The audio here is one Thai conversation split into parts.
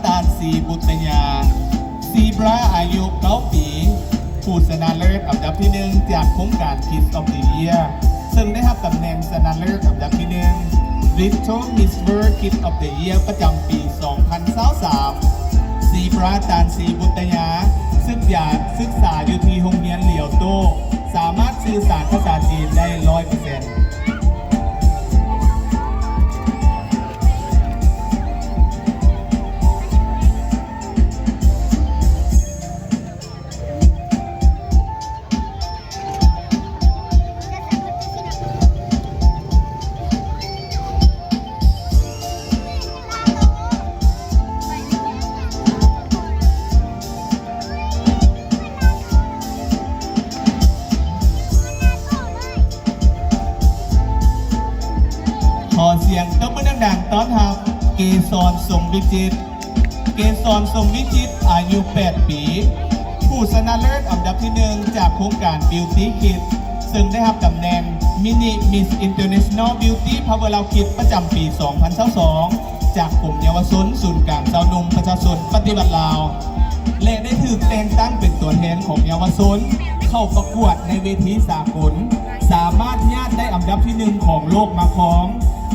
ตานซีบุตยาซีบราอายุ9 ปีผู้ชนะเลิศอันดับที่1จากโครงการ Kids of the Year ซึ่งได้รับตำแหน่งชนะเลิศอันดับที่1 Little Miss World Kids of the Year ประจำปี 2023ซีบราตานซีบุตยาซึ่งอยากศึกษาอยู่ที่โรงเรียนเหลียวโตสามารถสื่อสารภาษาจีนได้ 100%ขอเสียงตบมือดังๆต้อนรับเกษร สมวิจิตรเกษร สมวิจิตรอายุ 8 ปีผู้ชนะเลิศอันดับที่1จากโครงการ Beauty Kids ซึ่งได้รับตำแหน่ง Mini Miss International Beauty Power Kids ประจำปี 2022จากกลุ่มเยาวชนศูนย์กลางสาวนุ่มประชาชนปฏิบัติลาวและได้ถูกแต่งตั้งเป็นตัวแทนของเยาวชนเข้าประกวดในเวทีสากลสามารถญาติได้อันดับที่1ของโลกมาครอง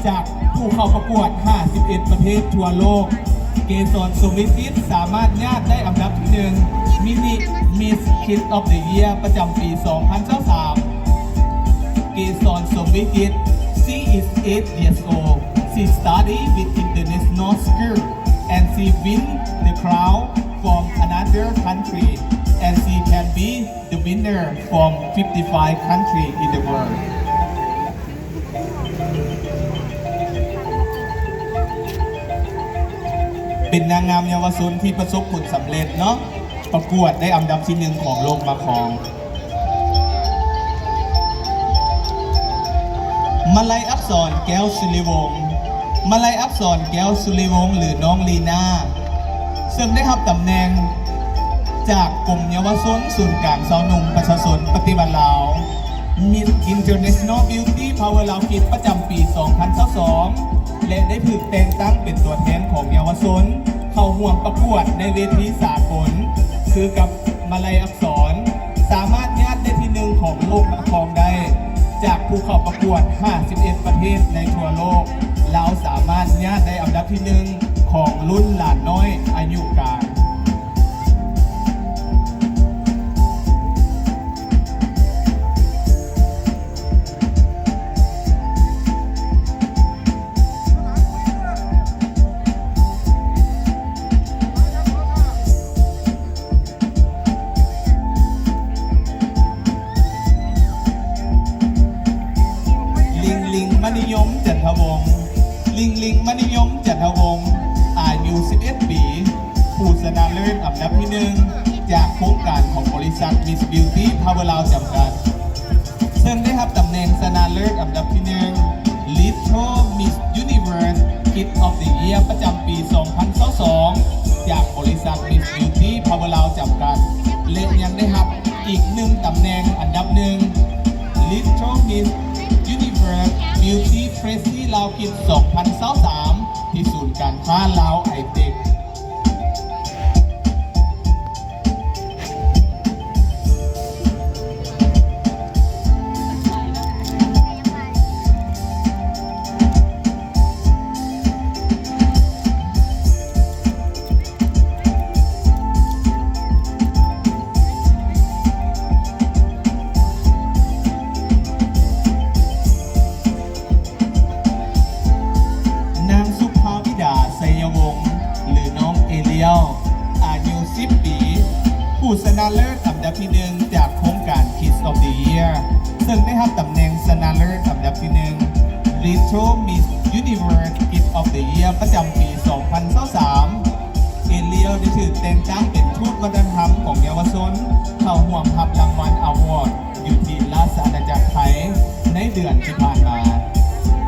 จากผู้เข้าประกวด 51 ประเทศทั่วโลกเกษร สมวิจิตรสามารถญาติได้อันดับที่1 Mini Miss Kids of the Year ประจำปี 2023เกษร สมวิจิตร She is 8 years old She studied with international school and she win the crown from another country and she can be the winner from 55 countries in the worldเป็นนางงามเยาวชนที่ประสบผลสำเร็จเนาะประกวดได้อันดับที่1ของโลกมาครองมาลัยอักษรแก้วสุริวงศ์มาลัยอักษรแก้วสุริวงศ์หรือน้องลีน่าซึ่งได้รับตำแหน่งจากกลุ่มเยาวชนศูนย์กลางสาวนุ่มประชาชนปฏิบัติลาว Miss International Beauty Power ลาวคิดประจำปี 2022และได้ถูกแต่งตั้งเป็นตัวแทนของเยาวชนเข้าร่วมประกวดในเวทีสากลคือกับมาลัยอักษรสามารถญาติได้ที่1ของโลกมาครองได้จากผู้เข้าประกวด 51 ประเทศในทั่วโลกเราสามารถญาติได้อันดับที่1ของรุ่นหลานน้อยอายุกลางมณิยมจันทวงศ์ลิงมณิยมจันทวงศ์อายุ 11 ปีผู้ชนะเลิศอันดับที่1จากโครงการของบริษัท Miss Beauty Power ลาวจำกัดซึ่งได้รับตำแหน่งชนะเลิศอันดับที่1 Little Miss Universe Kids of the Year ประจำปี 2022จากบริษัท Miss Beauty Power ลาวจำกัดและยังได้รับอีก1ตำแหน่งอันดับ1 Little Miss Universe Beauty Tracy ลาวคิด 2023 ที่ศูนย์การค้าลาวไอเทคอายุ 10 ปีผู้ชนะเลิศอันดับที่1จากโครงการ Kids of the Year ซึ่งได้รับตำแหน่งชนะเลิศอันดับที่1 Little Miss Universe Kids of the Year ประจำปี 2023 เอเลียได้ถือแต่งตั้งเป็นทูตวัฒนธรรมของเยาวชนเข้าร่วมรับรางวัลอวอร์ดอยู่ที่ราชอาณาจักรไทยในเดือนที่ผ่านมา ข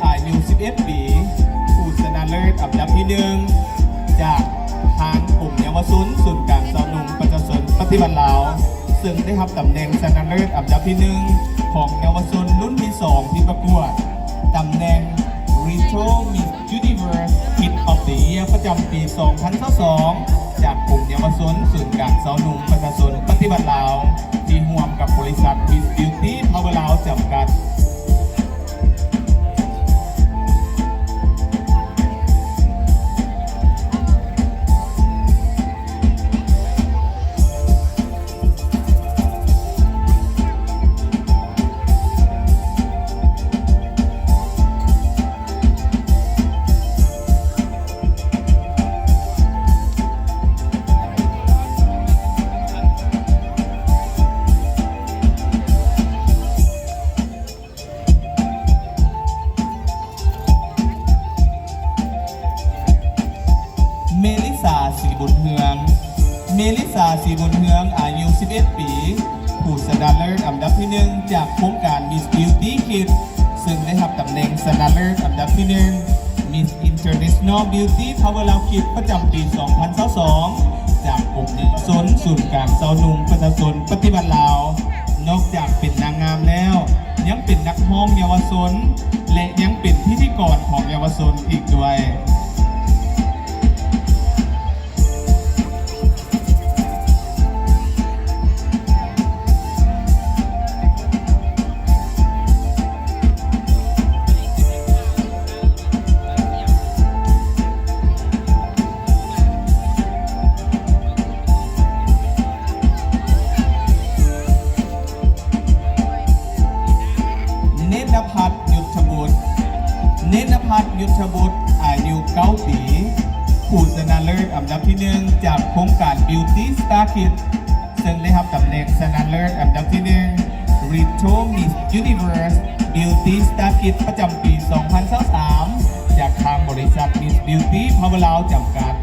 อายุ 11 ปี ผู้ชนะเลิศอันดับที่ 1 จากทางกลุ่มเยาวชนศูนย์การสอนหนุ่มประชาชนปฏิบัติลาว ซึ่งได้รับตำแหน่งชนะเลิศอันดับที่ 1 ของเยาวชนรุ่นที่ 2 ที่ประกวดตำแหน่ง Retro Miss Universe Kid of the Year ประจำปี 2022 จากกลุ่มเยาวชนศูนย์การสอนหนุ่มประชาชนปฏิบัติลาว ที่ร่วมกับบริษัท Miss Beauty Power ลาวจำกัด เมลิสาสีบุญเฮือง เมลิสาสีบุญเฮืองอายุ 11 ปี ผู้ชนะเลิศอันดับที่ 1 จากโครงการ Miss Beauty Kids ซึ่งได้รับตำแหน่งชนะเลิศอันดับที่ 1 Miss International Beauty Power ลาว Kids ประจำปี 2022 จากกลุ่มเยาวชนศูนย์การสอนหนุ่มประชาชนปฏิบัติลาว นอกจากเป็นนางงามแล้ว ยังเป็นนักร้องเยาวชนและยังเป็นพิธีกรของเยาวชนอีกด้วย เนตรพัฒน์ยุทธบุตร เนตรพัฒน์ยุทธบุตรอายุ 9 ปี ผู้ชนะเลิศอันดับที่ 1 จากโครงการ Beauty Star Kids ซึ่งได้รับตำแหน่งชนะเลิศอันดับที่ 1 Retro Miss Universe Beauty Star Kids ประจำปี 2023 จากทางบริษัท Miss Beauty Power ลาวจำกัด